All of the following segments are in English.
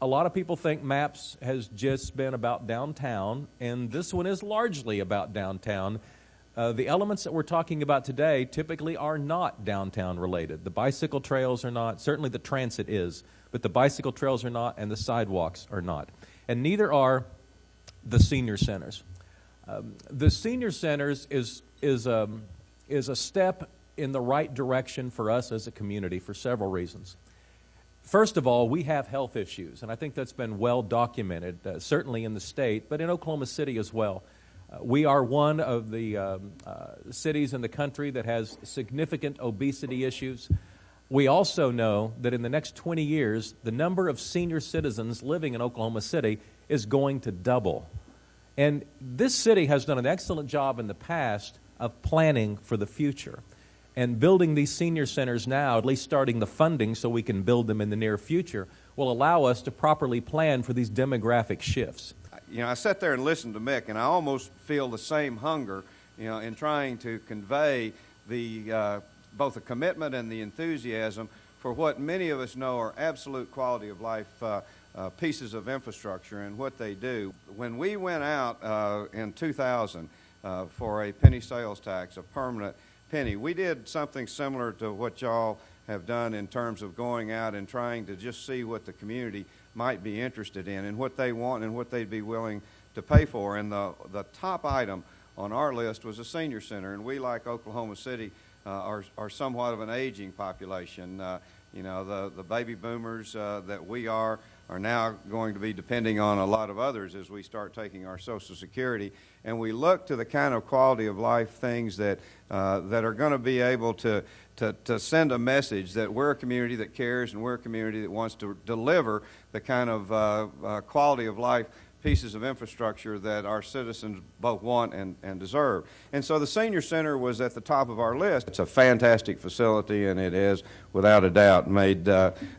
A lot of people think MAPS has just been about downtown, and this one is largely about downtown. The elements that we're talking about today typically are not downtown related. The bicycle trails are not, certainly the transit is, but the bicycle trails are not and the sidewalks are not. And neither are the senior centers. The senior centers is a step in the right direction for us as a community for several reasons. First of all, we have health issues, and I think that's been well documented, certainly in the state, but in Oklahoma City as well. We are one of the cities in the country that has significant obesity issues. We also know that in the next 20 years, the number of senior citizens living in Oklahoma City is going to double. And this city has done an excellent job in the past of planning for the future. And building these senior centers now, at least starting the funding so we can build them in the near future, will allow us to properly plan for these demographic shifts. You know, I sat there and listened to Mick, and I almost feel the same hunger, you know, in trying to convey the both the commitment and the enthusiasm for what many of us know are absolute quality of life pieces of infrastructure and what they do. When we went out in 2000 for a penny sales tax, a permanent penny, we did something similar to what y'all have done in terms of going out and trying to just see what the community might be interested in and what they want and what they'd be willing to pay for. And the top item on our list was a senior center, and we, like Oklahoma City, are somewhat of an aging population. You know, the baby boomers that we are now going to be depending on a lot of others as we start taking our Social Security. And we look to the kind of quality of life things that are going to be able to send a message that we're a community that cares and we're a community that wants to deliver the kind of quality of life pieces of infrastructure that our citizens both want and deserve. And so the Senior Center was at the top of our list. It's a fantastic facility, and it has, without a doubt, made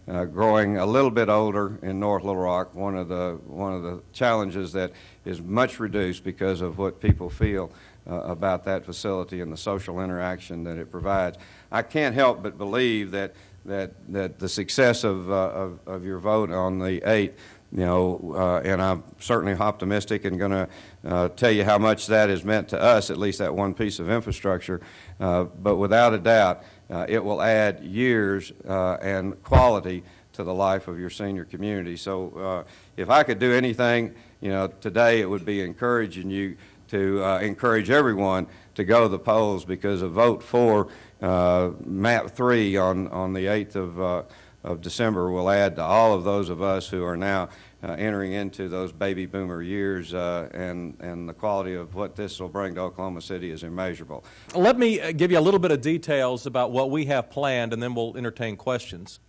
growing a little bit older in North Little Rock one of the challenges that is much reduced because of what people feel about that facility and the social interaction that it provides. I can't help but believe that the success of your vote on the 8th, you know, and I'm certainly optimistic and going to tell you how much that has meant to us, at least that one piece of infrastructure. But without a doubt, it will add years and quality to the life of your senior community. So if I could do anything, you know, today it would be encouraging you to encourage everyone to go to the polls, because a vote for MAP 3 on the 8th of December will add to all of those of us who are now entering into those baby boomer years, and the quality of what this will bring to Oklahoma City is immeasurable. Let me give you a little bit of details about what we have planned, and then we'll entertain questions.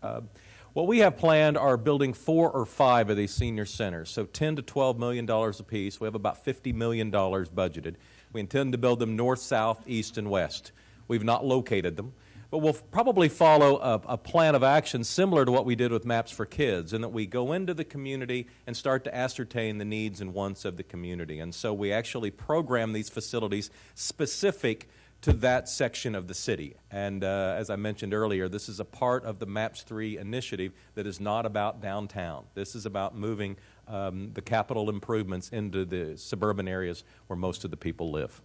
What we have planned are building 4 or 5 of these senior centers, so $10 to $12 million apiece. We have about $50 million budgeted. We intend to build them north, south, east, and west. We've not located them, but we'll probably follow a plan of action similar to what we did with Maps for Kids, in that we go into the community and start to ascertain the needs and wants of the community. And so we actually program these facilities specific to that section of the city. And as I mentioned earlier, this is a part of the MAPS 3 initiative that is not about downtown. This is about moving the capital improvements into the suburban areas where most of the people live.